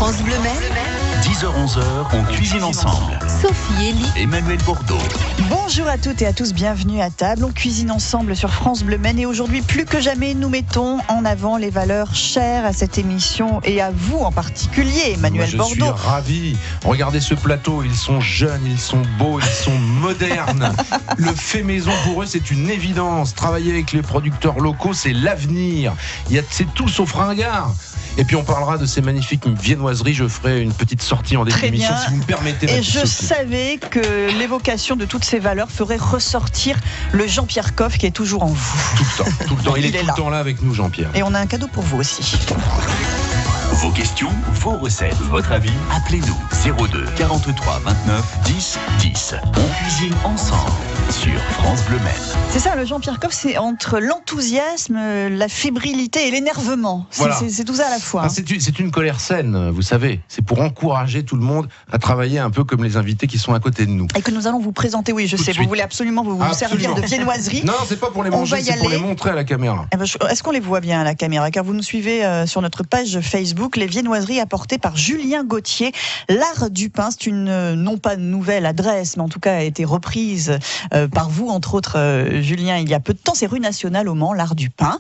France Bleu Maine. 10h-11h, on cuisine ensemble. Sophie, Elie, Emmanuel Bordeaux. Bonjour à toutes et à tous, bienvenue à table. On cuisine ensemble sur France Bleu Maine et aujourd'hui, plus que jamais, nous mettons en avant les valeurs chères à cette émission et à vous en particulier, Emmanuel Bordeaux. Je suis ravi. Regardez ce plateau, ils sont jeunes, ils sont beaux, ils sont modernes. Le fait maison pour eux, c'est une évidence. Travailler avec les producteurs locaux, c'est l'avenir. C'est tout sauf ringard. Et puis on parlera de ces magnifiques viennoiseries. Je ferai une petite sortie en début d'émission si vous me permettez. Et je savais que l'évocation de toutes ces valeurs ferait ressortir le Jean-Pierre Coff qui est toujours en vous. Tout le temps. Il est tout le temps là avec nous, Jean-Pierre. Et on a un cadeau pour vous aussi. Vos questions, vos recettes, votre avis, appelez-nous 02 43 29 10 10. On cuisine ensemble sur France Bleu Maine. C'est ça, le Jean-Pierre Coff, c'est entre l'enthousiasme, la fébrilité et l'énervement. Voilà. C'est tout ça à la fois. C'est une colère saine, vous savez. C'est pour encourager tout le monde à travailler un peu comme les invités qui sont à côté de nous. Et que nous allons vous présenter, oui, je sais, vous voulez absolument vous servir de viennoiserie. Non, c'est pas pour les manger, c'est pour les montrer à la caméra. Est-ce qu'on les voit bien à la caméra? Car vous nous suivez sur notre page Facebook, les viennoiseries apportées par Julien Gauthier. L'art du pain, c'est une, non pas nouvelle adresse, mais en tout cas a été reprise par vous, entre autres, Julien, il y a peu de temps. C'est rue Nationale au Mans, l'art du pain.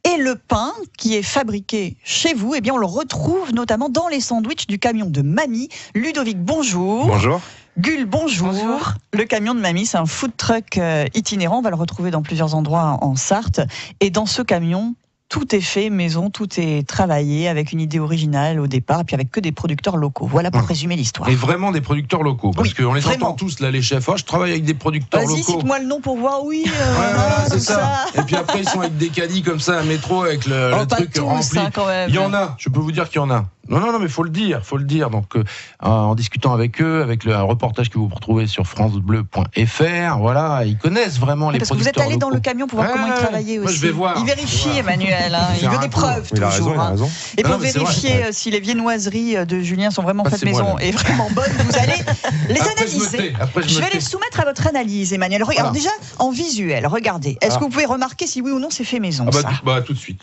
Et le pain qui est fabriqué chez vous, eh bien, on le retrouve notamment dans les sandwichs du camion de Mamie. Ludovic, bonjour. Bonjour. Gull, bonjour. Le camion de Mamie, c'est un food truck itinérant. On va le retrouver dans plusieurs endroits en Sarthe. Et dans ce camion, tout est fait maison, tout est travaillé avec une idée originale au départ, et puis avec que des producteurs locaux. Voilà pour résumer l'histoire. Et vraiment des producteurs locaux, parce qu'on les entend tous là, les chefs. Je travaille avec des producteurs locaux. Vas-y, cite-moi le nom pour voir. Oui, c'est ça. Et puis après, ils sont avec des caddies comme ça, un métro avec le truc tous, rempli. Quand même. Il y en a. Je peux vous dire qu'il y en a. Non, mais faut le dire. Donc, en discutant avec eux, avec le reportage que vous retrouvez sur francebleu.fr, voilà, ils connaissent vraiment les producteurs locaux. Parce que vous êtes allé dans le camion pour voir comment ils travaillaient aussi. Moi, je vais voir. Il vérifie, Emmanuel. Il veut des preuves toujours. Il a raison. Et pour vérifier si les viennoiseries de Julien sont vraiment faites maison et vraiment bonnes, vous allez les analyser. Je vais les soumettre à votre analyse, Emmanuel. Alors déjà, en visuel, regardez. Est-ce que vous pouvez remarquer si oui ou non c'est fait maison, ça? Tout de suite.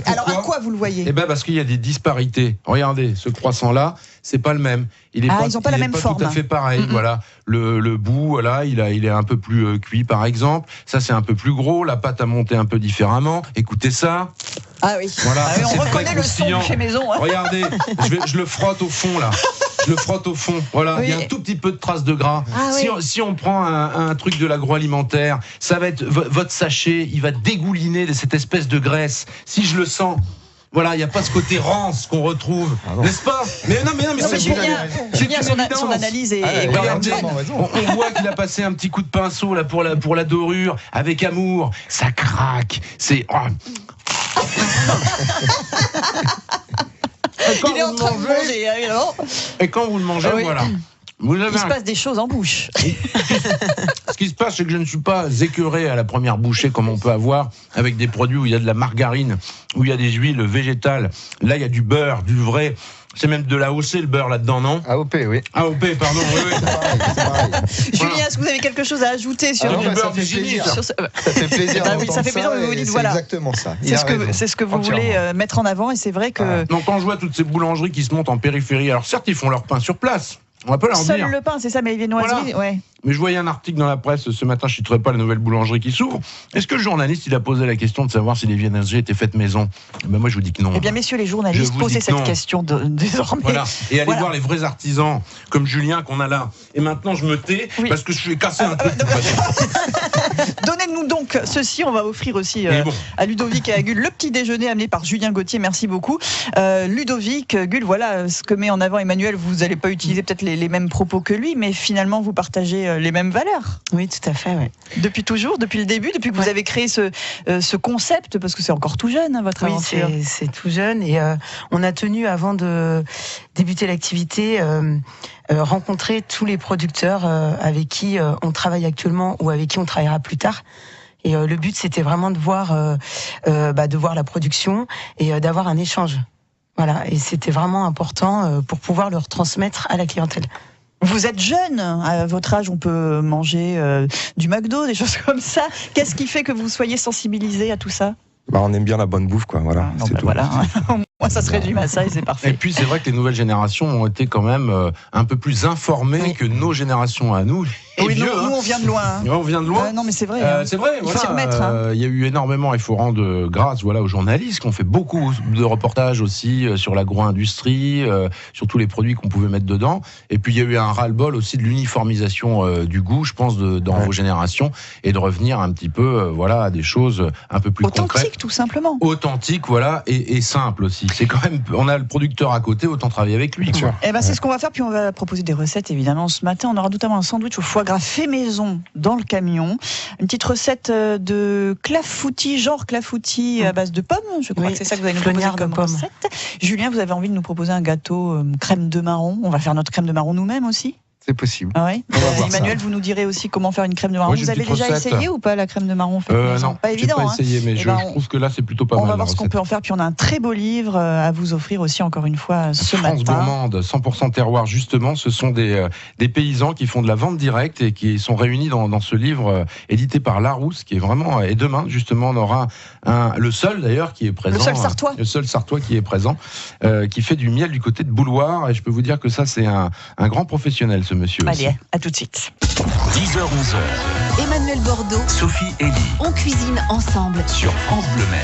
Alors à quoi vous le voyez? Parce qu'il y a des disparités. Regardez, ce croissant-là, c'est pas le même. Ils n'ont pas la même forme. Tout à fait pareil. Voilà, le bout, voilà, il est un peu plus cuit, par exemple. Ça, c'est un peu plus gros. La pâte a monté un peu différemment. Écoutez ça. Ah oui. Voilà, on reconnaît le son chez maison. Regardez, je le frotte au fond là. Voilà, il y a un tout petit peu de traces de gras. Si on prend un truc de l'agroalimentaire, ça va être votre sachet, il va dégouliner de cette espèce de graisse. Si je le sens. Voilà, il n'y a pas ce côté rance qu'on retrouve, n'est-ce pas? Mais c'est Julien, son analyse est regardez, on voit qu'il a passé un petit coup de pinceau là pour la dorure, avec amour. Ça craque. C'est. Il est en train de manger, alors. Et quand vous le mangez, voilà. Il se passe des choses en bouche. Ce qui se passe, c'est que je ne suis pas écœuré à la première bouchée comme on peut avoir avec des produits où il y a de la margarine, où il y a des huiles végétales. Là, il y a du beurre, du vrai. C'est même de l'AOC, le beurre là-dedans, non? AOP, oui. AOP, pardon, oui. Julien, est-ce que vous avez quelque chose à ajouter sur du beurre d'hygiéniste? Ça fait plaisir. Ça fait plaisir, vous dites, voilà. C'est exactement ça. C'est ce que vous voulez mettre en avant, et c'est vrai que. Donc, quand je vois toutes ces boulangeries qui se montent en périphérie, alors certes, ils font leur pain sur place. On va pas leur dire. Seul le pain, c'est ça, mais les viennoiseries, voilà. ouais. Mais je voyais un article dans la presse ce matin, je ne citerai pas la nouvelle boulangerie qui s'ouvre. Est-ce que le journaliste, il a posé la question de savoir si les viennoiseries étaient faites maison? Moi, je vous dis que non. Eh bien, messieurs les journalistes, posez cette question désormais. Voilà. Et allez voir les vrais artisans, comme Julien qu'on a là. Et maintenant, je me tais parce que je vais casser un truc. Donnez-nous donc ceci, on va offrir aussi à Ludovic et à Gull le petit déjeuner amené par Julien Gauthier, merci beaucoup. Ludovic, Gull, voilà ce que met en avant Emmanuel, vous n'allez pas utiliser peut-être les mêmes propos que lui, mais finalement vous partagez les mêmes valeurs. Oui, tout à fait. Ouais. Depuis toujours, depuis le début, depuis que vous avez créé ce concept, parce que c'est encore tout jeune, votre aventure. Oui, c'est tout jeune, et on a tenu, avant de débuter l'activité, rencontrer tous les producteurs avec qui on travaille actuellement ou avec qui on travaillera plus tard. Et le but, c'était vraiment de voir la production et d'avoir un échange. Voilà, et c'était vraiment important pour pouvoir le retransmettre à la clientèle. Vous êtes jeune, à votre âge on peut manger du McDo, des choses comme ça. Qu'est-ce qui fait que vous soyez sensibilisé à tout ça ? On aime bien la bonne bouffe, quoi. Voilà, c'est tout. Voilà. Moi, ça se résume à ça et c'est parfait. Et puis, c'est vrai que les nouvelles générations ont été quand même un peu plus informées que nos générations à nous. Oui, nous, on vient de loin. On vient de loin. Non, mais c'est vrai. C'est vrai. Il faut s'y remettre. Il y a eu énormément, il faut rendre grâce aux journalistes qui ont fait beaucoup de reportages aussi sur l'agro-industrie, sur tous les produits qu'on pouvait mettre dedans. Et puis, il y a eu un ras-le-bol aussi de l'uniformisation du goût, je pense, dans vos générations, et de revenir un petit peu à des choses un peu plus concrètes. Authentique, tout simplement. Authentique, et simple aussi. C'est quand même, on a le producteur à côté, autant travailler avec lui. Et ben, c'est ce qu'on va faire, puis on va proposer des recettes, évidemment. Ce matin, on aura notamment un sandwich au foie gras fait maison dans le camion. Une petite recette de clafoutis, genre clafoutis à base de pommes. Je crois que c'est ça que vous allez nous proposer comme recette. Julien, vous avez envie de nous proposer un gâteau crème de marron. On va faire notre crème de marron nous-mêmes aussi. C'est possible. Ah ouais. Emmanuel, vous nous direz aussi comment faire une crème de marron. Vous avez déjà essayé ou pas la crème de marron faite maison? Non, pas évident. Pas essayé, mais je trouve que là c'est plutôt pas mal. On va voir ce qu'on peut en faire. Puis on a un très beau livre à vous offrir aussi encore une fois ce matin. France Gourmande, 100% terroir justement. Ce sont des paysans qui font de la vente directe et qui sont réunis dans ce livre édité par Larousse, qui est vraiment. Et demain justement on aura le seul d'ailleurs qui est présent. Le seul Sartois. Le seul Sartois qui est présent, qui fait du miel du côté de Bouloir. Et je peux vous dire que ça c'est un grand professionnel ce monsieur. Allez, aussi. À tout de suite. 10h-11h. Emmanuel Bordeaux, Sophie Elie. on cuisine ensemble Sur France Bleu Mer.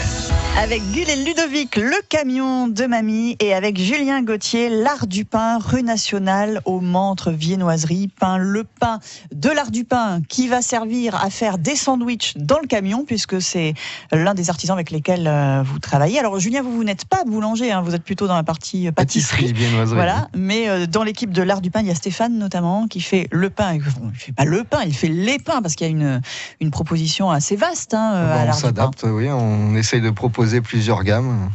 Avec Gul et Ludovic, le camion de mamie, et avec Julien Gauthier, l'art du pain, rue Nationale, au Mans, entre viennoiserie, pain, le pain de l'art du pain qui va servir à faire des sandwichs dans le camion, puisque c'est l'un des artisans avec lesquels vous travaillez. Alors Julien, vous n'êtes pas boulanger, vous êtes plutôt dans la partie pâtisserie. Viennoiserie. Voilà, mais dans l'équipe de l'art du pain, il y a Stéphane notamment qui fait le pain. Il fait pas le pain, il fait les pains, parce qu'il y a une proposition assez vaste à l'art du pain. On s'adapte, oui, on essaye de proposer plusieurs gammes.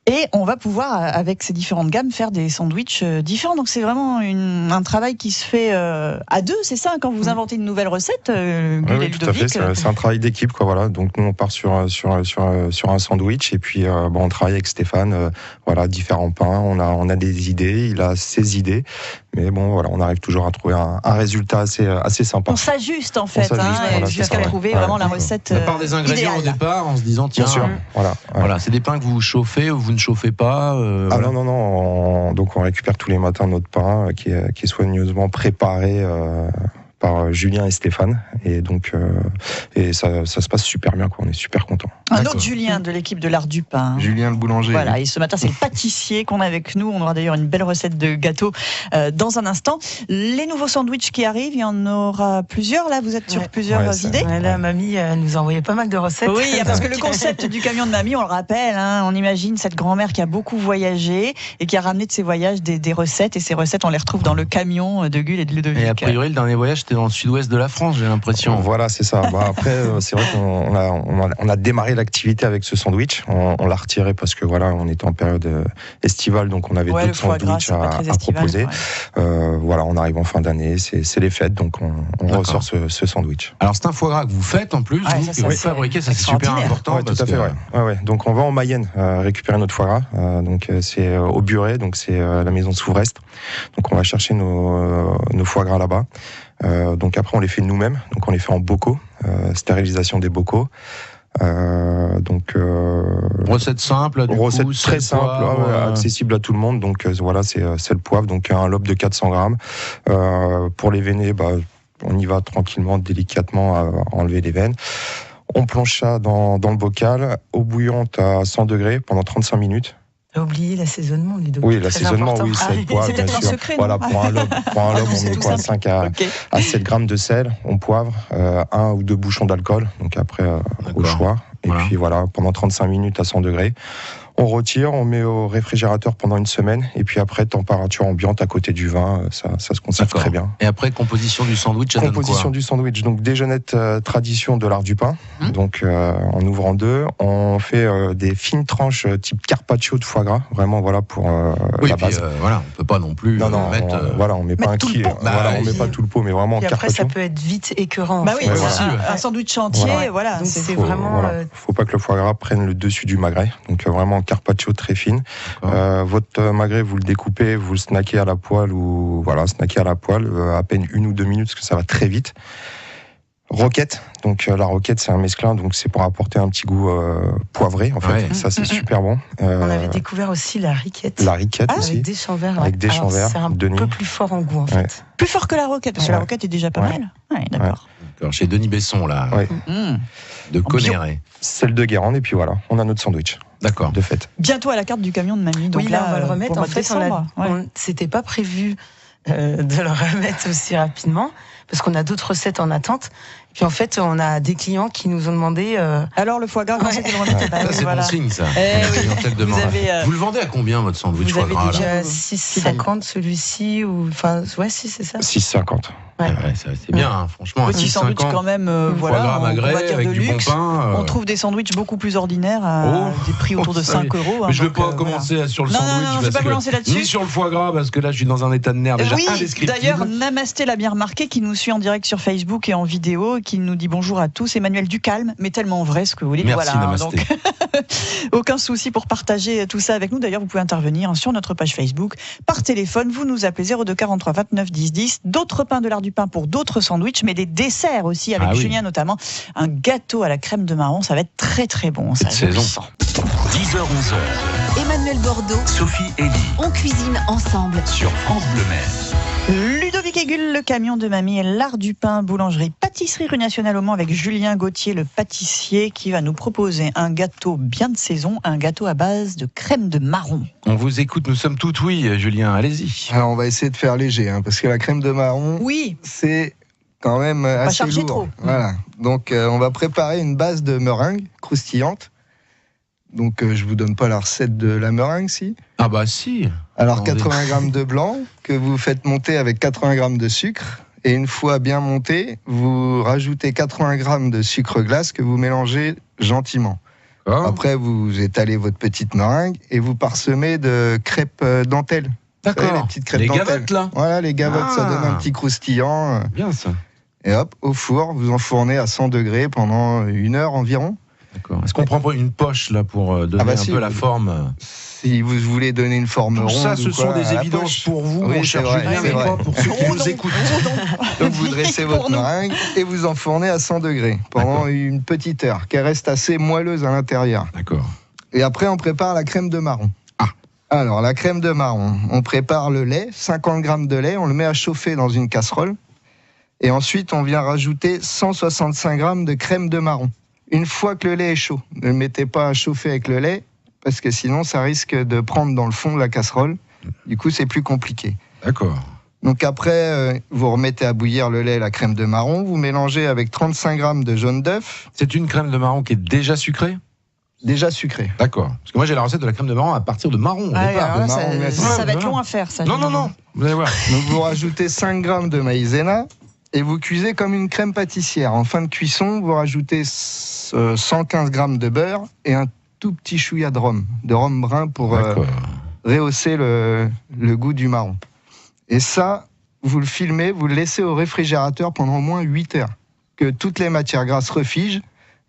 Et on va pouvoir, avec ces différentes gammes, faire des sandwichs différents. Donc c'est vraiment un travail qui se fait à deux, c'est ça, quand vous inventez une nouvelle recette, Oui, tout à fait, c'est un travail d'équipe, quoi, voilà. Donc nous on part sur un sandwich, et puis on travaille avec Stéphane, différents pains, on a des idées, il a ses idées, mais bon voilà, on arrive toujours à trouver un résultat assez sympa. On s'ajuste en fait, jusqu'à trouver vraiment la recette on part des ingrédients idéale. au départ en se disant tiens, bien sûr, voilà, c'est des pains que vous chauffez ou vous ne chauffez pas. Non, donc on récupère tous les matins notre pain qui est soigneusement préparé par Julien et Stéphane, et donc ça se passe super bien, quoi. On est super contents. Un autre Julien de l'équipe de l'art du pain. Julien le boulanger. Voilà, et ce matin c'est le pâtissier qu'on a avec nous. On aura d'ailleurs une belle recette de gâteau dans un instant. Les nouveaux sandwichs qui arrivent, il y en aura plusieurs. Là, vous êtes sur plusieurs idées. Là, mamie nous a envoyé pas mal de recettes. Oui, parce que le concept du camion de mamie, on le rappelle, on imagine cette grand-mère qui a beaucoup voyagé et qui a ramené de ses voyages des recettes, et ces recettes on les retrouve dans le camion de Gul et de Ludovic. Et a priori le dernier voyage c'était dans le sud-ouest de la France, j'ai l'impression. Voilà, c'est ça. Après, c'est vrai qu'on a démarré l'activité avec ce sandwich. On l'a retiré parce que on était en période estivale, donc on avait d'autres sandwichs à proposer. On arrive en fin d'année, c'est les fêtes, donc on ressort ce sandwich. Alors c'est un foie gras que vous faites en plus, que vous fabriquez, ça c'est super important. Ouais, tout à fait. Ouais. Donc on va en Mayenne récupérer notre foie gras. Donc c'est au Buret, donc c'est la maison de Souvrest. Donc on va chercher nos foie gras là-bas. Donc après on les fait nous-mêmes, donc on les fait en bocaux, stérilisation des bocaux. Recette simple, recette très simple, accessible à tout le monde. Donc c'est le poivre, donc un lobe de 400 grammes. Pour les veiner, on y va tranquillement, délicatement à enlever les veines. On plonge ça dans le bocal, eau bouillante à 100 degrés pendant 35 minutes. T'as oublié l'assaisonnement, Ludo. Oui, l'assaisonnement, c'est le poivre, bien sûr. Secret, voilà, pour un lobe, on met quoi, 5 à 7 grammes de sel, on poivre, 1 ou 2 bouchons d'alcool, donc après au choix. Et puis pendant 35 minutes à 100 degrés. On retire, on met au réfrigérateur pendant une semaine, et puis après, température ambiante à côté du vin, ça se conserve très bien. Et après, composition du sandwich, ça donne quoi ? Composition du sandwich, donc déjeunette tradition de l'art du pain. Donc en ouvrant deux, on fait des fines tranches type carpaccio de foie gras, vraiment pour la base. On peut pas non plus mettre. On met pas un kilo, on met pas tout le pot, mais vraiment en carpaccio. Après, ça peut être vite écœurant. Un sandwich entier, voilà. Donc c'est vraiment. Faut pas que le foie gras prenne le dessus du magret, donc vraiment en carpaccio très fine. Votre magret, vous le découpez, vous le snackez à la poêle, à peine 1 ou 2 minutes, parce que ça va très vite. Roquette. Donc la roquette, c'est un mesclin, donc c'est pour apporter un petit goût poivré, en fait. Ouais. Ça, c'est super bon. On avait découvert aussi la riquette. La riquette aussi. Avec des champs verts. Avec des champs verts, c'est un Denis. peu plus fort en goût, en fait. Plus fort que la roquette, parce que la roquette est déjà pas mal. Ouais, d'accord. D'accord, chez Denis Besson, là, de Connéret. Celle de Guérande, et puis voilà, on a notre sandwich. D'accord. De fête. Bientôt à la carte du camion de mamie. Donc Oui, là, on va le remettre. En fait, c'était pas prévu de le remettre aussi rapidement, parce qu'on a d'autres recettes en attente. Puis en fait, on a des clients qui nous ont demandé. Alors le foie gras, quand c'est que le remettre Ça, c'est bon signe, ça. Vous le vendez à combien, votre sandwich foie gras? Vous avez déjà 6,50 celui-ci, ou enfin, ouais, si, c'est ça. 6,50. Ouais, c'est bien, hein, franchement. Petit sandwich quand même, foie gras magret avec du bon pain. On trouve des sandwichs beaucoup plus ordinaires à des prix autour de 5 euros. Mais je ne veux pas commencer sur le sandwich. Non, je ne vais pas commencer là-dessus. Ni sur le foie gras, parce que là, je suis dans un état de nerfs déjà indescriptible. D'ailleurs, Namasté l'a bien remarqué, qui nous suit en direct sur Facebook et en vidéo, qui nous dit bonjour à tous. Emmanuel Ducalme, mais tellement vrai ce que vous dites. Merci, Namasté. Donc, aucun souci pour partager tout ça avec nous. D'ailleurs, vous pouvez intervenir sur notre page Facebook, par téléphone. Vous nous appelez 02 43 29 10 10. D'autres pains de l'art du pain pour d'autres sandwichs, mais des desserts aussi, avec Julien notamment. Un gâteau à la crème de marron, ça va être très très bon. Ça, je le sens. 10h, 11h. Emmanuel Bordeaux, Sophie Elie. on cuisine ensemble. Sur France Bleu Maine. Ludovic Aigulle, le camion de mamie, et l'art du pain, boulangerie, pâtisserie rue Nationale au Mans, avec Julien Gauthier, le pâtissier, qui va nous proposer un gâteau bien de saison, un gâteau à base de crème de marron. On vous écoute, nous sommes tout oui, Julien, allez-y. Alors on va essayer de faire léger, parce que la crème de marron, c'est quand même assez lourd. Trop. Voilà. Donc on va préparer une base de meringue croustillante. Donc je vous donne pas la recette de la meringue, si. Ah bah si. Alors 80 grammes de blanc que vous faites monter avec 80 grammes de sucre, et une fois bien monté, vous rajoutez 80 grammes de sucre glace que vous mélangez gentiment. Après vous étalez votre petite meringue et vous parsemez de crêpes dentelles. D'accord. Vous savez, les petites crêpes dentelles. Gavottes là. Voilà, les gavottes, ça donne un petit croustillant. Bien ça. Et hop, au four, vous enfournez à 100 degrés pendant 1 heure environ. D'accord. Est-ce qu'on prend pas une poche là pour donner un peu la forme? Si vous voulez donner une forme ronde. Ça, ce sont des évidences pour vous, mon cher Julien, mais pas pour ceux qui nous écoutent. Donc vous dressez votre meringue et vous enfournez à 100 degrés pendant une petite heure, qu'elle reste assez moelleuse à l'intérieur. D'accord. Et après, on prépare la crème de marron. Alors, la crème de marron, on prépare le lait, 50 grammes de lait, on le met à chauffer dans une casserole. Et ensuite, on vient rajouter 165 grammes de crème de marron. Une fois que le lait est chaud, ne le mettez pas à chauffer avec le lait, parce que sinon, ça risque de prendre dans le fond de la casserole. Du coup, c'est plus compliqué. D'accord. Donc après, vous remettez à bouillir le lait et la crème de marron. Vous mélangez avec 35 grammes de jaune d'œuf. C'est une crème de marron qui est déjà sucrée? Déjà sucrée. D'accord. Parce que moi, j'ai la recette de la crème de marron à partir de marron au départ. Là, ça va être long à faire, ça. Non. Vous allez voir. Donc vous rajoutez 5 grammes de maïzena et vous cuisez comme une crème pâtissière. En fin de cuisson, vous rajoutez 115 grammes de beurre et un tout petit chouïa de rhum brun pour rehausser le goût du marron. Et ça, vous le filmez, vous le laissez au réfrigérateur pendant au moins 8 heures, que toutes les matières grasses refigent.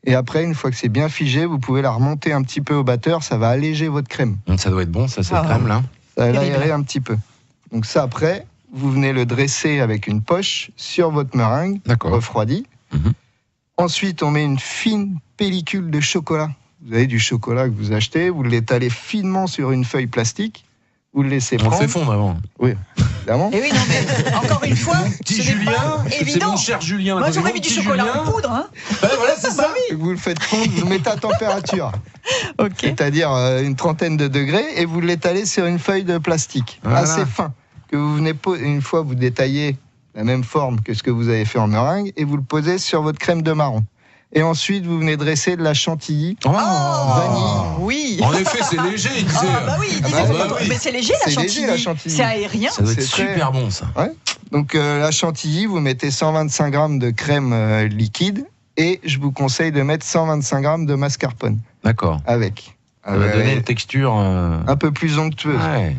Et après, une fois que c'est bien figé, vous pouvez la remonter un petit peu au batteur, ça va alléger votre crème. Ça doit être bon, ça, cette crème-là. Ça va l'aérer un petit peu. Donc ça, après, vous venez le dresser avec une poche sur votre meringue, refroidie. Ensuite, on met une fine pellicule de chocolat. Vous avez du chocolat que vous achetez, vous l'étalez finement sur une feuille plastique, vous le laissez prendre. On le fait fondre avant. Oui, évidemment. Et oui, non, mais encore une fois, petit Julien, c'est mon cher Julien. Moi, j'aurais mis du chocolat en poudre. Hein. Voilà, c'est ça. Vous le faites fondre, vous le mettez à température. C'est-à-dire une trentaine de degrés, et vous l'étalez sur une feuille de plastique, assez fin, que vous venez une fois vous détaillez la même forme que ce que vous avez fait en meringue, et vous le posez sur votre crème de marron. Et ensuite, vous venez dresser de la chantilly, vanille. Oui. En effet, c'est léger, il disait. Mais c'est léger, la chantilly. C'est aérien. Ça doit être super bon, ça. Ouais. Donc, la chantilly, vous mettez 125 grammes de crème liquide, et je vous conseille de mettre 125 grammes de mascarpone. D'accord. Avec. Ça va donner une texture un peu plus onctueuse. Ouais.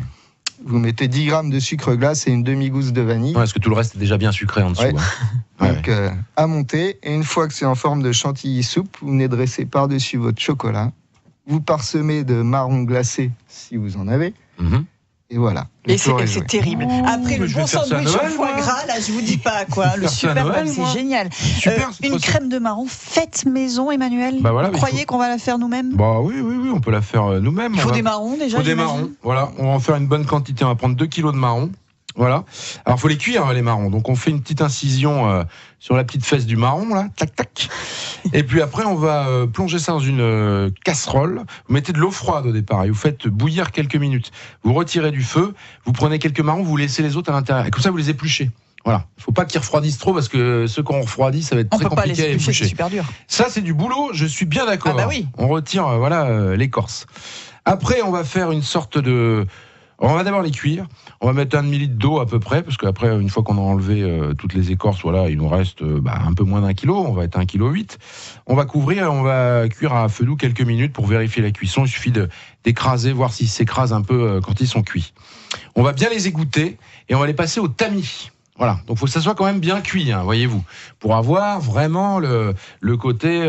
Vous mettez 10 grammes de sucre glace et une demi-gousse de vanille. Ouais, parce que tout le reste est déjà bien sucré en dessous. Donc, à monter. Et une fois que c'est en forme de chantilly soupe, vous venez dresser par-dessus votre chocolat. Vous parsemez de marron glacé, si vous en avez. Et voilà. Et c'est terrible. Après le bon sandwich au foie gras, là, je vous dis pas quoi. Le super Noël, c'est génial. Super, une crème de marron faite maison, Emmanuel. Bah voilà, vous croyez qu'on va la faire nous-mêmes? Bah oui, on peut la faire nous-mêmes. Il faut des marrons déjà. Il faut des marrons. Voilà, on va en faire une bonne quantité. On va prendre 2 kilos de marrons. Voilà. Alors, faut les cuire, les marrons. Donc, on fait une petite incision sur la petite fesse du marron, là. Tac, tac. Et puis après, on va plonger ça dans une casserole. Vous mettez de l'eau froide au départ et vous faites bouillir quelques minutes. Vous retirez du feu, vous prenez quelques marrons, vous laissez les autres à l'intérieur. Et comme ça, vous les épluchez. Voilà. Faut pas qu'ils refroidissent trop parce que ceux qu'on refroidit, ça va être très compliqué à éplucher. C'est super dur. Ça, c'est du boulot. Je suis bien d'accord. Ah bah oui. On retire, l'écorce. Après, on va faire une sorte de... On va d'abord les cuire. On va mettre 1 demi-litre d'eau à peu près, parce qu'après, une fois qu'on a enlevé toutes les écorces, voilà, il nous reste un peu moins d'1 kilo. On va être à 1,8 kg. On va couvrir, on va cuire à feu doux quelques minutes pour vérifier la cuisson. Il suffit d'écraser, voir s'ils s'écrasent un peu quand ils sont cuits. On va bien les égoutter et on va les passer au tamis. Voilà, donc il faut que ça soit quand même bien cuit, voyez-vous, pour avoir vraiment le côté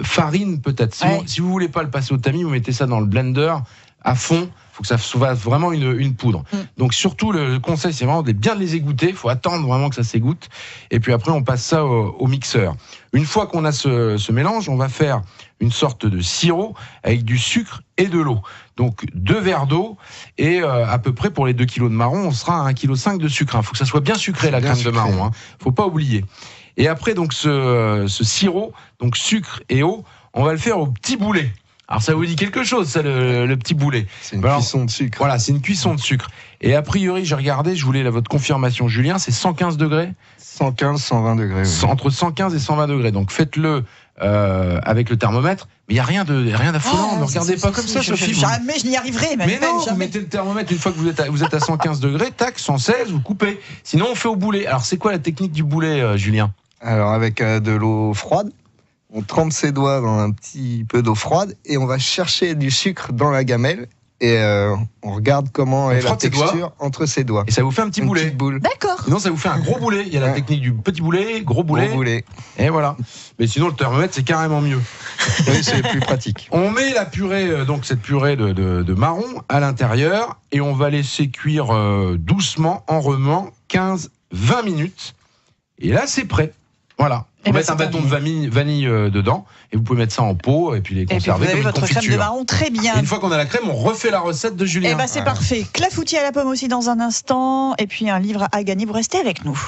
farine peut-être. Si vous voulez pas le passer au tamis, vous mettez ça dans le blender à fond. Faut que ça soit vraiment une poudre. Donc surtout le conseil, c'est vraiment de bien les égoutter. Il faut attendre vraiment que ça s'égoutte. Et puis après, on passe ça au mixeur. Une fois qu'on a ce mélange, on va faire une sorte de sirop avec du sucre et de l'eau. Donc 2 verres d'eau et à peu près pour les 2 kilos de marron, on sera à 1,5 kg de sucre. Il faut que ça soit bien sucré, la crème de marron. Faut pas oublier. Et après donc ce sirop, donc sucre et eau, on va le faire au petit boulet. Alors ça vous dit quelque chose, ça, le petit boulet. C'est une cuisson de sucre. Voilà, c'est une cuisson de sucre. Et a priori, j'ai regardé, je voulais votre confirmation, Julien, c'est 115 degrés 115, 120 degrés. Oui. Entre 115 et 120 degrés. Donc faites-le avec le thermomètre. Mais il n'y a rien d'affolant. Ne regardez pas comme ça, Sophie. Jamais je n'y arriverai. Mais non, vous mettez le thermomètre une fois que vous êtes à 115 degrés, tac, 116, vous coupez. Sinon, on fait au boulet. Alors, c'est quoi la technique du boulet, Julien? Alors, avec de l'eau froide. On trempe ses doigts dans un petit peu d'eau froide et on va chercher du sucre dans la gamelle et on regarde comment est la texture entre ses doigts. Et ça vous fait un petit boulet. D'accord. Sinon, ça vous fait un gros boulet. Il y a la technique du petit boulet, gros boulet. Et voilà. Mais sinon, le thermomètre, c'est carrément mieux. Oui, c'est plus pratique. On met la purée, donc cette purée de marron à l'intérieur et on va laisser cuire doucement en remuant 15-20 minutes. Et là, c'est prêt. Voilà. Vous mettez un bâton de vanille dedans et vous pouvez mettre ça en pot et puis les conserver comme une confiture. Vous avez votre crème de marron, très bien. Et une fois qu'on a la crème, on refait la recette de Julien. Et c'est parfait. Clafoutis à la pomme aussi dans un instant et puis un livre à gagner. Vous restez avec nous.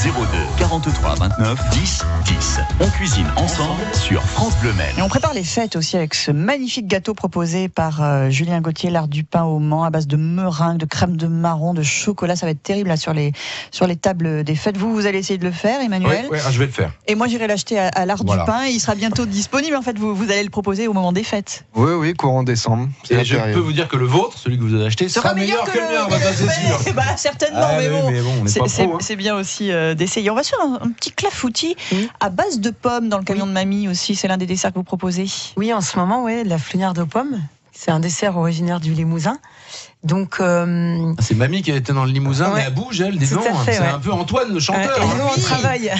02 43 29 10 10. On cuisine ensemble sur France Bleu Maine. Et on prépare les fêtes aussi avec ce magnifique gâteau proposé par Julien Gauthier, l'art du pain au Mans, à base de meringue, de crème de marron, de chocolat. Ça va être terrible là sur les tables des fêtes. Vous allez essayer de le faire, Emmanuel? Oui, je vais le faire. Et moi, j'irai l'acheter à l'art du pain. Il sera bientôt disponible. En fait, vous allez le proposer au moment des fêtes. Oui, courant décembre. Et je peux vous dire que le vôtre, celui que vous avez acheté, sera meilleur que le mien. C'est sûr. Certainement, mais bon, c'est bien aussi d'essayer. On va sur un petit clafoutis à base de pommes dans le camion de mamie aussi. C'est l'un des desserts que vous proposez. Oui, en ce moment, la flunière de pommes. C'est un dessert originaire du Limousin. Donc, c'est mamie qui était dans le Limousin, mais elle bouge, elle, dis donc. C'est un peu Antoine le chanteur. Et nous, on travaille.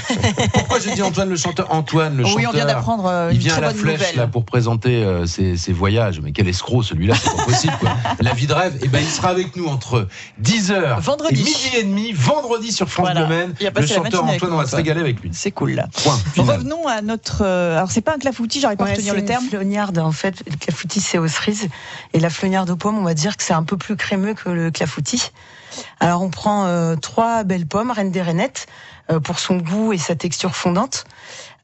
Pourquoi j'ai dit Antoine le chanteur? Antoine le chanteur. Oui, on vient d'apprendre une il vient très à la bonne flèche nouvelle. là pour présenter ses voyages. Mais quel escroc celui-là, c'est pas possible quoi. La vie de rêve. Et il sera avec nous entre 10h et midi et demi, vendredi sur France Bleu Maine. Le chanteur Antoine, on va se régaler avec lui. C'est cool là. Point. Revenons à notre. Alors c'est pas un clafoutis, j'arrive pas à retenir le terme. Flognarde, en fait. Le clafoutis, c'est aux cerises. Et la flognarde aux pommes, on va dire que c'est un peu plus crémeux que le clafoutis. Alors on prend 3 belles pommes, reine des rainettes, pour son goût et sa texture fondante.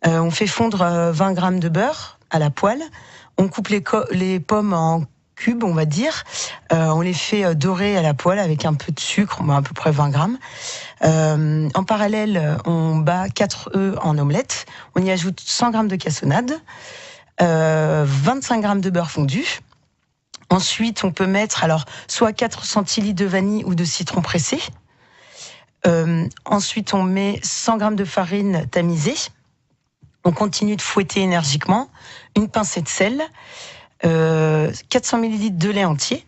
On fait fondre 20 grammes de beurre à la poêle. On coupe les pommes en cubes, on va dire. On les fait dorer à la poêle avec un peu de sucre, à peu près 20 grammes. En parallèle, on bat 4 œufs en omelette. On y ajoute 100 grammes de cassonade, 25 grammes de beurre fondu. Ensuite, on peut mettre soit 4 centilitres de vanille ou de citron pressé. Ensuite, on met 100 grammes de farine tamisée. On continue de fouetter énergiquement. Une pincée de sel. 400 millilitres de lait entier.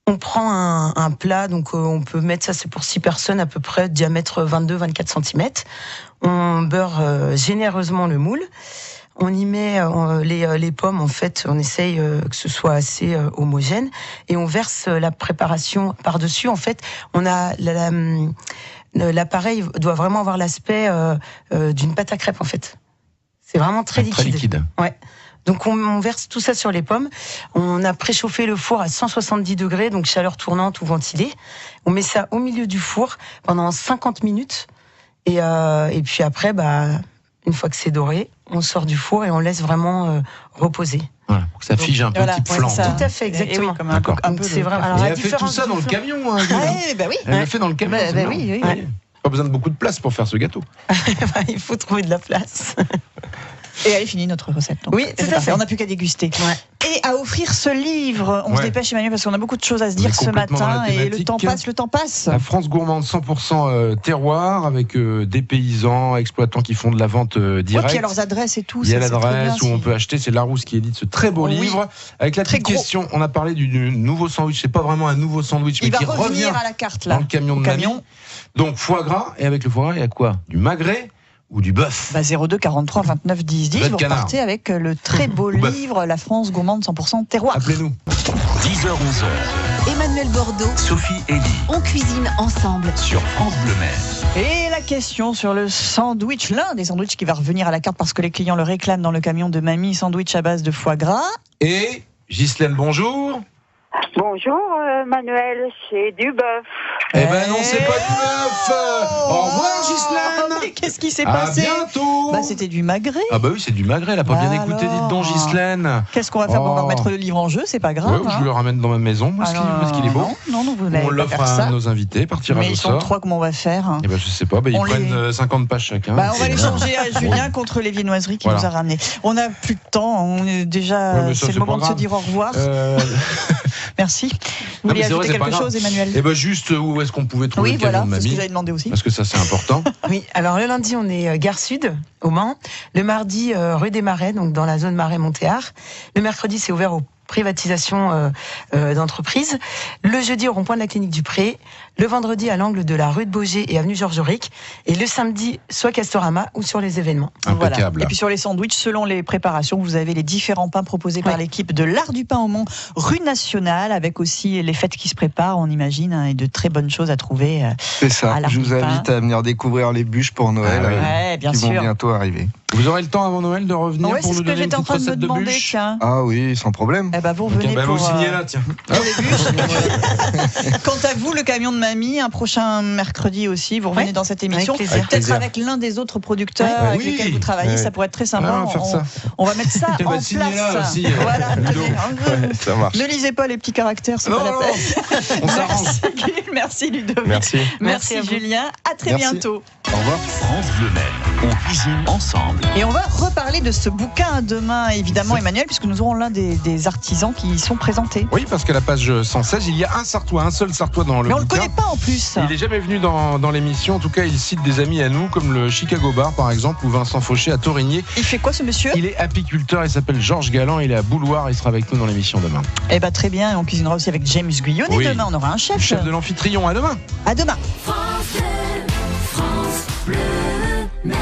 On prend un plat, donc on peut mettre ça, c'est pour 6 personnes à peu près, diamètre 22-24 cm. On beurre généreusement le moule. on y met les pommes, en fait, on essaye que ce soit assez homogène, et on verse la préparation par-dessus. En fait, on a l'appareil doit vraiment avoir l'aspect d'une pâte à crêpes, en fait. C'est vraiment très liquide. Très liquide. Ouais. Donc on verse tout ça sur les pommes. On a préchauffé le four à 170 degrés, donc chaleur tournante ou ventilée. On met ça au milieu du four pendant 50 minutes. Et puis après, une fois que c'est doré, on sort du four et on laisse vraiment reposer. Voilà, pour que ça fige un peu, petite flamme. Tout à fait, exactement. Oui, comme un peu c'est vrai. Alors, elle a fait tout ça dans le camion. Hein, oui. Elle l'a fait dans le camion. Oui. Pas besoin de beaucoup de place pour faire ce gâteau. Il faut trouver de la place. Et elle est finie notre recette. Donc. Oui, tout à fait. On n'a plus qu'à déguster. Ouais. Et à offrir ce livre, on se dépêche Emmanuel parce qu'on a beaucoup de choses à se dire ce matin et le temps passe. La France gourmande 100% terroir avec des paysans, exploitants qui font de la vente directe. Oui, puis il y a leurs adresses et tout. Il y a l'adresse où on peut acheter. C'est Larousse qui édite ce très beau livre. Avec la petite question, on a parlé du nouveau sandwich. C'est pas vraiment un nouveau sandwich, mais qui revient à la carte là. Dans le camion de Mamie. Donc foie gras, et avec le foie gras, il y a quoi? Du magret ou du bœuf? 02 43 29 10 10. Vous repartez avec le très beau livre La France gourmande 100% terroir. Appelez-nous. 10h 11h. Emmanuel Bordeaux. Sophie Elie. On cuisine ensemble Sur France Bleu Mer. Et la question sur le sandwich, l'un des sandwichs qui va revenir à la carte parce que les clients le réclament dans le camion de Mamie, sandwich à base de foie gras. Et Ghislaine, bonjour. Bonjour Manuel, c'est du bœuf. Eh ben non, c'est pas du bœuf. Au revoir Ghislaine. Mais qu'est-ce qui s'est passé? À bientôt. C'était du magret. Ah oui, c'est du magret, elle a pas bien écouté, dites donc Ghislaine. Qu'est-ce qu'on va faire? On va remettre le livre en jeu, c'est pas grave. Ouais, je le ramène dans ma maison parce qu'il est beau. Non, vous n'allez on pas l'offre faire ça. à nos invités par tirage au sort. Mais ils sont 3, comment on va faire? Eh ben je sais pas, ils prennent 50 pages chacun. On va les changer à Julien contre les viennoiseries qu'il nous a ramenées. On n'a plus de temps, on est déjà. C'est le moment de se dire au revoir. Merci. Vous vouliez ajouter quelque chose, Emmanuel? Eh ben juste où est-ce qu'on pouvait trouver le camion de Mamie? Oui, voilà, c'est ce que j'avais demandé aussi. Parce que ça c'est important. Oui, alors le lundi on est Gare Sud, au Mans. Le mardi rue des Marais, donc dans la zone Marais-Montéard. Le mercredi c'est ouvert aux privatisations d'entreprises. Le jeudi au rond-point de la Clinique du Pré. Le vendredi à l'angle de la rue de Baugé et avenue Georges Auric. Et le samedi soit Castorama ou sur les événements. Impeccable. Voilà. Et puis sur les sandwichs, selon les préparations, vous avez les différents pains proposés par l'équipe de l'Art du Pain au Mont, rue Nationale, avec aussi les fêtes qui se préparent, on imagine, et de très bonnes choses à trouver. C'est ça. Je vous invite à venir découvrir les bûches pour Noël, bien qui sûr. vont bientôt arriver. Vous aurez le temps avant Noël de revenir pour nous donner une petite recette de bûches? Tiens. Ah oui, sans problème. Vous revenez pour... vous signez là, tiens. Pour les bûches. Quant à vous, le camion de Mamie, un prochain mercredi aussi, vous revenez dans cette émission. Peut-être avec l'un des autres producteurs avec lesquels vous travaillez, ça pourrait être très sympa. On va mettre ça en place. Voilà. Ça marche. Ne lisez pas les petits caractères, c'est pas la peine. On s'arrange. Merci Ludovic. Merci Julien. À très bientôt. Au revoir. France Bleu Mer. On cuisine ensemble. Et on va reparler de ce bouquin demain, évidemment, Emmanuel, puisque nous aurons l'un des artisans qui y sont présentés. Oui, parce qu'à la page 116, il y a un seul Sartois dans le bouquin. Mais on le connaît pas en plus. Il n'est jamais venu dans l'émission. En tout cas, il cite des amis à nous, comme le Chicago Bar, par exemple, ou Vincent Fauché à Torigné. Il fait quoi, ce monsieur? Il est apiculteur, il s'appelle Georges Galland, il est à Bouloir, il sera avec nous dans l'émission demain. Eh bien, très bien, et on cuisinera aussi avec James Guyonnet. Oui. Demain, on aura un chef. Chef de l'Amphitryon, à demain. À demain. France Bleu Mer.